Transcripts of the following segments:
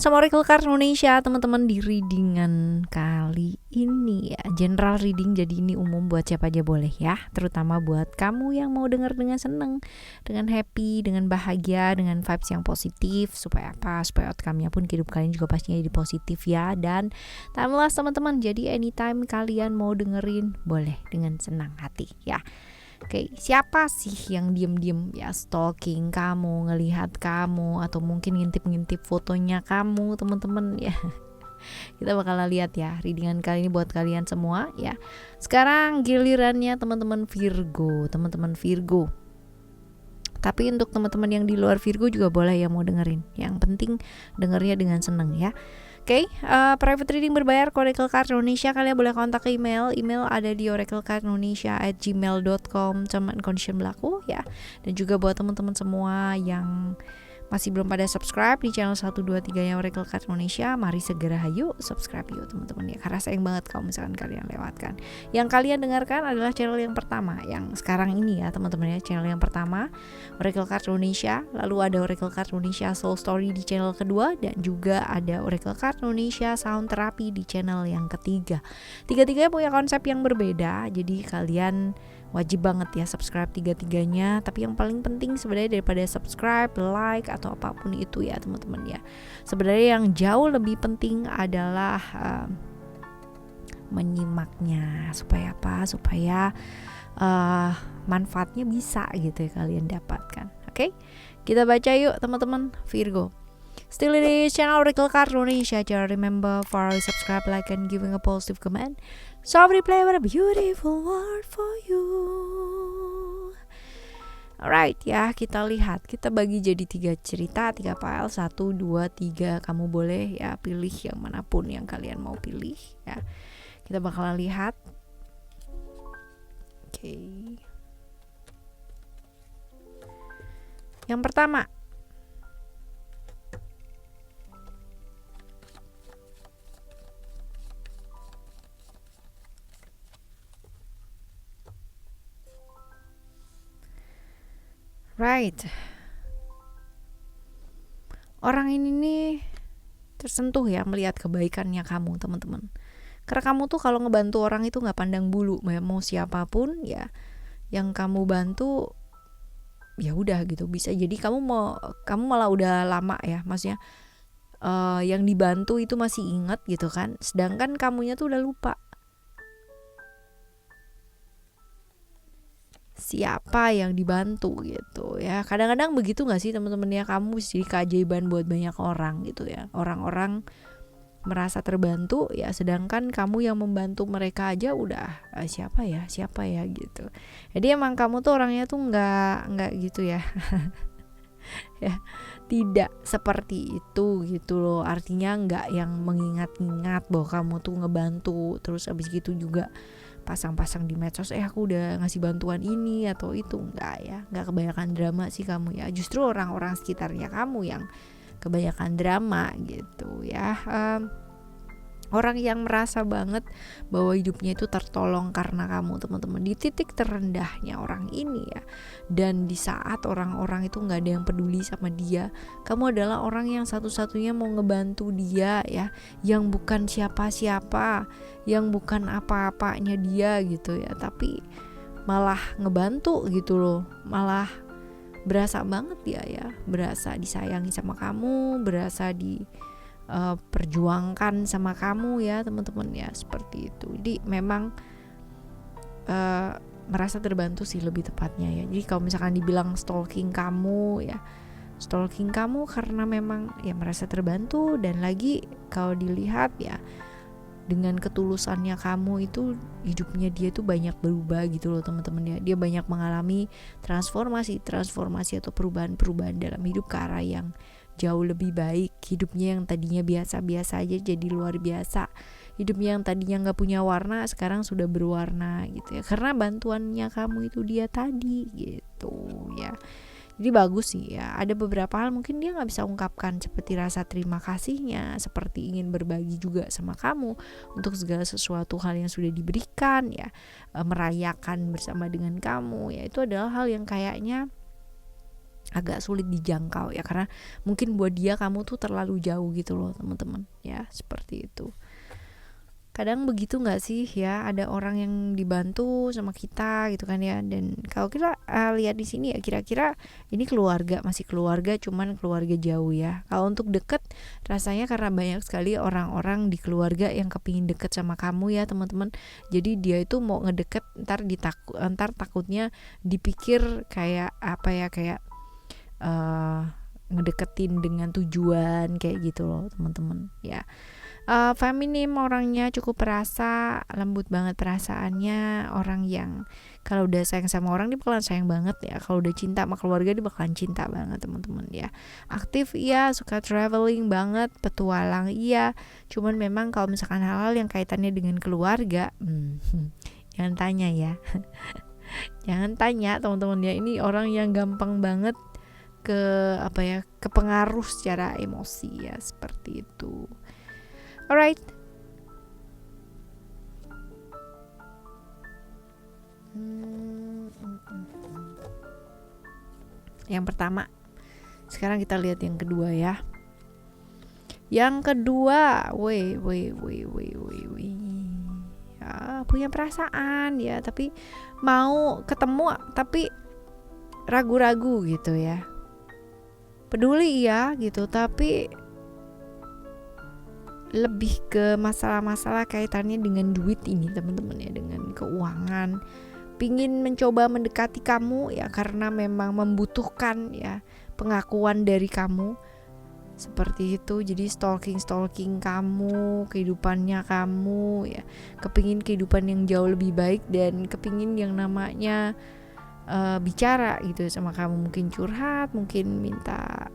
sama Oracle Card Indonesia teman-teman di readingan kali ini ya. General reading, jadi ini umum buat siapa aja boleh ya. Terutama buat kamu yang mau dengar dengan seneng, dengan happy, dengan bahagia, dengan vibes yang positif. Supaya apa? Supaya outcome-nya pun hidup kalian juga pastinya jadi positif ya. Dan timeless teman-teman, jadi anytime kalian mau dengerin boleh dengan senang hati ya. Oke, siapa sih yang diem-diem ya stalking kamu, ngelihat kamu, atau mungkin ngintip-ngintip fotonya kamu teman-teman ya. Kita bakal lihat ya readingan kali ini buat kalian semua ya. Sekarang gilirannya teman-teman Virgo, Tapi untuk teman-teman yang di luar Virgo juga boleh ya mau dengerin. Yang penting dengernya dengan seneng ya. Oke, private reading berbayar ke Oracle Card Indonesia. Kalian boleh kontak email ada di oraclecardindonesia@gmail.com. Term and condition berlaku ya. Dan juga buat teman-teman semua yang masih belum pada subscribe di channel 123-nya Oracle Card Indonesia, mari segera yuk subscribe yuk teman-teman ya. Karena sayang banget kalau misalkan kalian lewatkan. Yang kalian dengarkan adalah channel yang pertama, yang sekarang ini ya teman-teman ya. Channel yang pertama Oracle Card Indonesia, lalu ada Oracle Card Indonesia Soul Story di channel kedua, dan juga ada Oracle Card Indonesia Sound Therapy di channel yang ketiga. Tiga-tiganya punya konsep yang berbeda, jadi kalian wajib banget ya subscribe tiga-tiganya. Tapi yang paling penting sebenarnya daripada subscribe, like, atau apapun itu ya teman-teman ya, sebenarnya yang jauh lebih penting adalah menyimaknya. Supaya apa? Supaya manfaatnya bisa gitu ya kalian dapatkan. Oke, kita baca yuk teman-teman Virgo. Still it is channel Oracle Card Indonesia. Just remember for always subscribe, like, and giving a positive comment. So I replay with a beautiful word for you. Alright ya, kita lihat. Kita bagi jadi 3 cerita, 3 file, 1, 2, 3. Kamu boleh ya pilih yang manapun yang kalian mau pilih ya. Kita bakalan lihat. Oke. Yang pertama, right. Orang ini nih tersentuh ya melihat kebaikannya kamu teman-teman. Karena kamu tuh kalau ngebantu orang itu gak pandang bulu, mau siapapun ya yang kamu bantu, ya udah gitu. Bisa jadi kamu malah udah lama ya, maksudnya yang dibantu itu masih ingat gitu kan, sedangkan kamunya tuh udah lupa siapa yang dibantu gitu ya. Kadang-kadang begitu gak sih teman-teman ya, kamu bisa jadi keajaiban buat banyak orang gitu ya. Orang-orang merasa terbantu ya, sedangkan kamu yang membantu mereka aja udah siapa ya gitu. Jadi emang kamu tuh orangnya tuh nggak gitu ya. Ya, tidak seperti itu gitu loh. Artinya nggak yang mengingat-ingat bahwa kamu tuh ngebantu, terus abis gitu juga pasang-pasang di medsos aku udah ngasih bantuan ini atau itu. Enggak ya, nggak kebanyakan drama sih kamu ya. Justru orang-orang sekitarnya kamu yang kebanyakan drama gitu ya. Orang yang merasa banget bahwa hidupnya itu tertolong karena kamu teman-teman, di titik terendahnya orang ini ya. Dan di saat orang-orang itu gak ada yang peduli sama dia, kamu adalah orang yang satu-satunya mau ngebantu dia ya, yang bukan siapa-siapa, yang bukan apa-apanya dia gitu ya, tapi malah ngebantu gitu loh. Malah berasa banget dia ya, berasa disayangi sama kamu, berasa perjuangkan sama kamu ya teman-teman ya, seperti itu. Jadi memang merasa terbantu sih lebih tepatnya ya. Jadi kalau misalkan dibilang stalking kamu karena memang ya merasa terbantu. Dan lagi kalau dilihat ya, dengan ketulusannya kamu itu, hidupnya dia tuh banyak berubah gitu loh teman-teman ya. Dia banyak mengalami transformasi atau perubahan dalam hidup ke arah yang jauh lebih baik. Hidupnya yang tadinya biasa-biasa aja jadi luar biasa. Hidupnya yang tadinya gak punya warna sekarang sudah berwarna gitu ya, karena bantuannya kamu itu dia tadi gitu ya. Jadi bagus sih ya. Ada beberapa hal mungkin dia gak bisa ungkapkan, seperti rasa terima kasihnya, seperti ingin berbagi juga sama kamu untuk segala sesuatu hal yang sudah diberikan ya, merayakan bersama dengan kamu ya. Itu adalah hal yang kayaknya agak sulit dijangkau ya, karena mungkin buat dia kamu tuh terlalu jauh gitu loh teman-teman ya, seperti itu. Kadang begitu nggak sih ya, ada orang yang dibantu sama kita gitu kan ya, dan kalau kita lihat di sini ya, kira-kira ini keluarga, masih keluarga, cuman keluarga jauh ya. Kalau untuk deket, rasanya karena banyak sekali orang-orang di keluarga yang kepingin deket sama kamu ya teman-teman. Jadi dia itu mau ngedeket, ntar takutnya dipikir kayak apa ya, kayak ngedeketin dengan tujuan kayak gitu loh teman-teman ya. Feminim orangnya, cukup perasa, lembut banget perasaannya, orang yang kalau udah sayang sama orang dia bakalan sayang banget ya, kalau udah cinta sama keluarga dia bakalan cinta banget teman-teman ya. Aktif iya, suka traveling banget, petualang iya, cuman memang kalau misalkan hal-hal yang kaitannya dengan keluarga, jangan tanya ya. Jangan tanya teman-teman ya, ini orang yang gampang banget kepengaruh secara emosi ya, seperti itu. Alright. Yang pertama. Sekarang kita lihat yang kedua ya. Yang kedua, ya, punya perasaan ya, tapi mau ketemu tapi ragu-ragu gitu ya. Peduli ya gitu, tapi lebih ke masalah-masalah kaitannya dengan duit ini teman-teman ya, dengan keuangan. Pingin mencoba mendekati kamu ya, karena memang membutuhkan ya pengakuan dari kamu, seperti itu. Jadi stalking kamu, kehidupannya kamu ya, kepingin kehidupan yang jauh lebih baik, dan kepingin yang namanya bicara gitu sama kamu, mungkin curhat, mungkin minta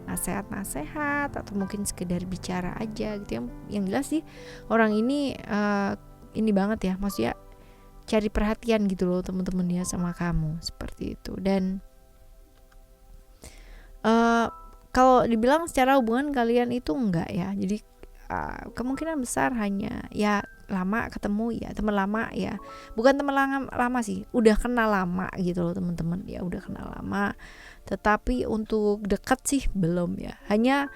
nasihat atau mungkin sekedar bicara aja gitu. Yang jelas sih orang ini banget ya, maksudnya cari perhatian gitu loh teman-teman ya sama kamu, seperti itu. Dan kalau dibilang secara hubungan kalian itu enggak ya, jadi kemungkinan besar hanya ya lama ketemu ya, teman lama ya, bukan teman lama sih, udah kenal lama gitu loh teman-teman ya, udah kenal lama. Tetapi untuk dekat sih belum ya. Hanya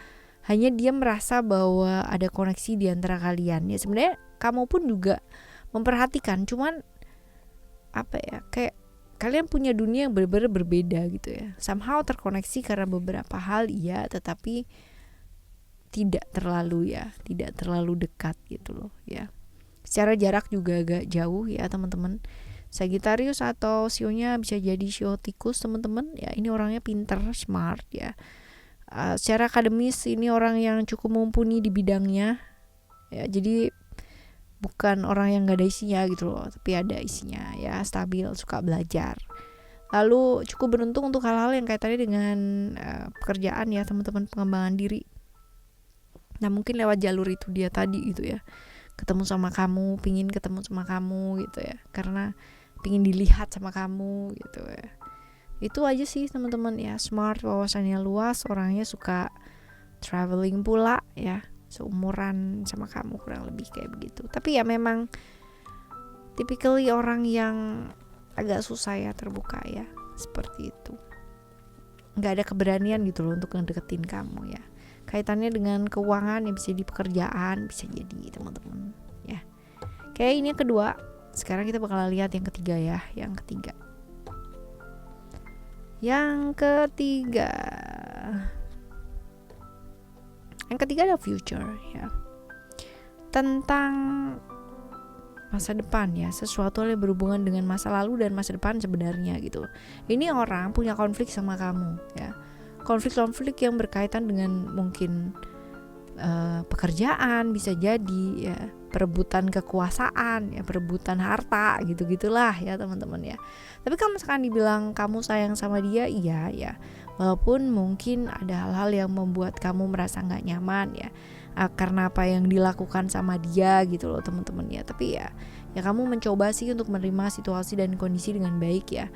dia merasa bahwa ada koneksi di antara kalian. Ya sebenarnya kamu pun juga memperhatikan, cuman apa ya, kayak kalian punya dunia yang benar-benar berbeda gitu ya. Somehow terkoneksi karena beberapa hal iya, tetapi tidak terlalu dekat gitu loh ya. Secara jarak juga agak jauh ya teman-teman. Sagittarius atau sionya bisa jadi sio tikus teman-teman ya, ini orangnya pinter, smart ya. Secara akademis ini orang yang cukup mumpuni di bidangnya ya, jadi bukan orang yang gak ada isinya gitu loh, tapi ada isinya ya, stabil, suka belajar. Lalu cukup beruntung untuk hal-hal yang kaitannya dengan pekerjaan ya teman-teman, pengembangan diri. Nah mungkin lewat jalur itu dia tadi gitu ya, ketemu sama kamu, pingin ketemu sama kamu gitu ya, karena pingin dilihat sama kamu gitu ya. Itu aja sih teman-teman ya, smart, wawasannya luas, orangnya suka traveling pula ya, seumuran sama kamu kurang lebih kayak begitu. Tapi ya memang typically orang yang agak susah ya terbuka ya, seperti itu. Gak ada keberanian gitu loh untuk ngedeketin kamu ya. Kaitannya dengan keuangan ya, bisa di pekerjaan, bisa jadi teman-teman ya. Kayak ini yang kedua. Sekarang kita bakal lihat yang ketiga ya. Yang ketiga ada future ya, tentang masa depan ya, sesuatu yang berhubungan dengan masa lalu dan masa depan sebenarnya gitu. Ini orang punya konflik sama kamu ya, konflik yang berkaitan dengan mungkin pekerjaan, bisa jadi ya, perebutan kekuasaan ya, perebutan harta gitu-gitulah ya teman-teman ya. Tapi kalau misalkan dibilang kamu sayang sama dia, iya ya, walaupun mungkin ada hal-hal yang membuat kamu merasa nggak nyaman ya, karena apa yang dilakukan sama dia gitu loh teman-teman ya. Tapi ya kamu mencoba sih untuk menerima situasi dan kondisi dengan baik ya,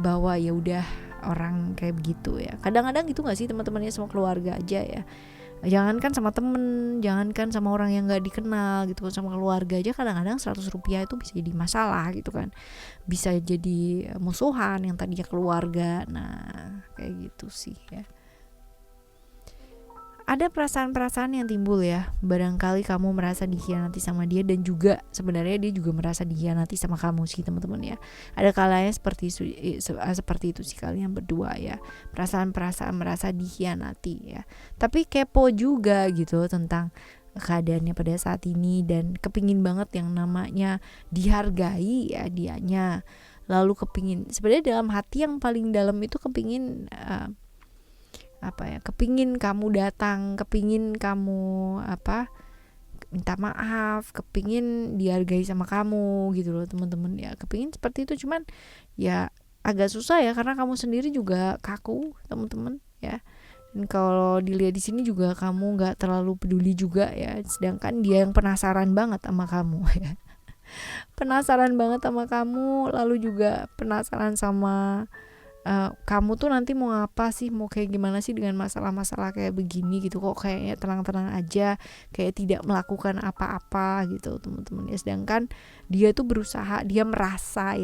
bahwa ya udah orang kayak begitu ya. Kadang-kadang gitu nggak sih teman-temannya, sama keluarga aja ya. Jangankan sama temen, jangankan sama orang yang nggak dikenal gitu, sama keluarga aja kadang-kadang 100 rupiah itu bisa jadi masalah gitu kan, bisa jadi musuhan yang tadinya keluarga. Nah kayak gitu sih ya. Ada perasaan-perasaan yang timbul ya, barangkali kamu merasa dikhianati sama dia, dan juga sebenarnya dia juga merasa dikhianati sama kamu sih teman-teman ya. Ada kalanya seperti itu sih kalian berdua ya, perasaan-perasaan merasa dikhianati ya, tapi kepo juga gitu tentang keadaannya pada saat ini, dan kepingin banget yang namanya dihargai ya dianya. Lalu kepingin, sebenarnya dalam hati yang paling dalam itu kepingin kepingin kamu datang, kepingin kamu minta maaf, kepingin dihargai sama kamu gitu loh teman-teman ya, kepingin seperti itu. Cuman ya agak susah ya, karena kamu sendiri juga kaku teman-teman ya, dan kalau dilihat di sini juga kamu nggak terlalu peduli juga ya, sedangkan dia yang penasaran banget sama kamu ya, penasaran banget sama kamu, lalu juga penasaran sama kamu tuh nanti mau apa sih, mau kayak gimana sih dengan masalah-masalah kayak begini gitu, kok kayaknya tenang-tenang aja, kayak tidak melakukan apa-apa gitu teman-teman ya. Sedangkan dia tuh berusaha, dia merasa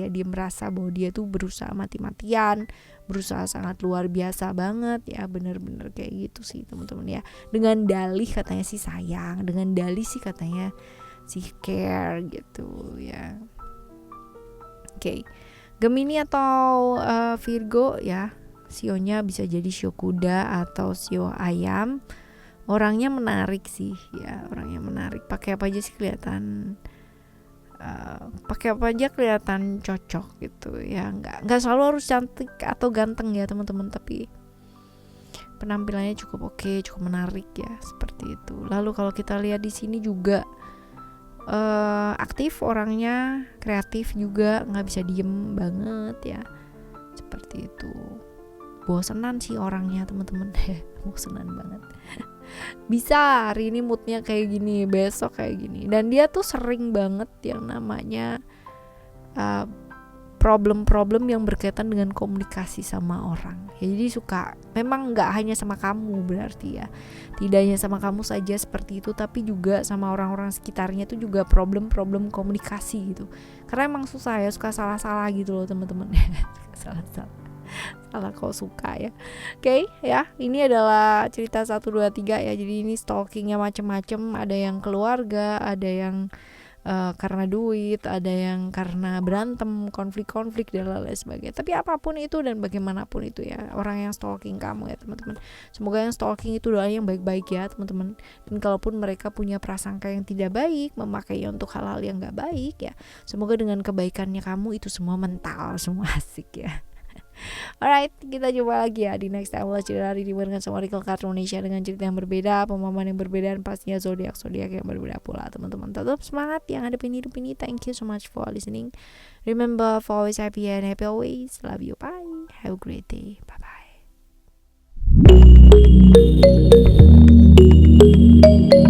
bahwa dia tuh berusaha mati-matian, berusaha sangat luar biasa banget ya, bener-bener kayak gitu sih teman-teman ya. Dengan dalih katanya sih sayang, dengan dalih sih katanya sih care gitu ya. Oke. Gemini atau Virgo ya, sionya bisa jadi sio kuda atau sio ayam. Orangnya menarik sih ya, orangnya menarik. Pakai apa aja sih kelihatan cocok gitu ya. Nggak selalu harus cantik atau ganteng ya teman-teman, tapi penampilannya cukup oke, cukup menarik ya, seperti itu. Lalu kalau kita lihat di sini juga aktif orangnya, kreatif juga, nggak bisa diem banget ya, seperti itu. Bosenan sih orangnya teman-teman, bosenan banget. Bisa hari ini moodnya kayak gini, besok kayak gini, dan dia tuh sering banget yang namanya problem-problem yang berkaitan dengan komunikasi sama orang ya. Jadi suka, memang nggak hanya sama kamu berarti ya, tidak hanya sama kamu saja seperti itu, tapi juga sama orang-orang sekitarnya itu juga problem-problem komunikasi gitu, karena emang susah ya, suka salah-salah gitu loh teman-teman. salah kok suka ya. Oke, ya ini adalah cerita 1, 2, 3 ya. Jadi ini stalkingnya macem-macem, ada yang keluarga, ada yang karena duit, ada yang karena berantem, konflik dan lain sebagainya. Tapi apapun itu dan bagaimanapun itu ya, orang yang stalking kamu ya teman-teman, semoga yang stalking itu doanya yang baik-baik ya teman-teman. Dan kalaupun mereka punya prasangka yang tidak baik, memakainya untuk hal-hal yang gak baik ya, semoga dengan kebaikannya kamu itu semua mental, semua asik ya. Alright, kita jumpa lagi ya di next time. Cerita hari dengan sama Oracle Card Indonesia dengan cerita yang berbeda, pemahaman yang berbeda, dan pastinya zodiak yang berbeda pula teman-teman. Tetap semangat yang hadapin hidup ini. Thank you so much for listening. Remember for always happy and happy always. Love you. Bye. Have a great day. Bye bye.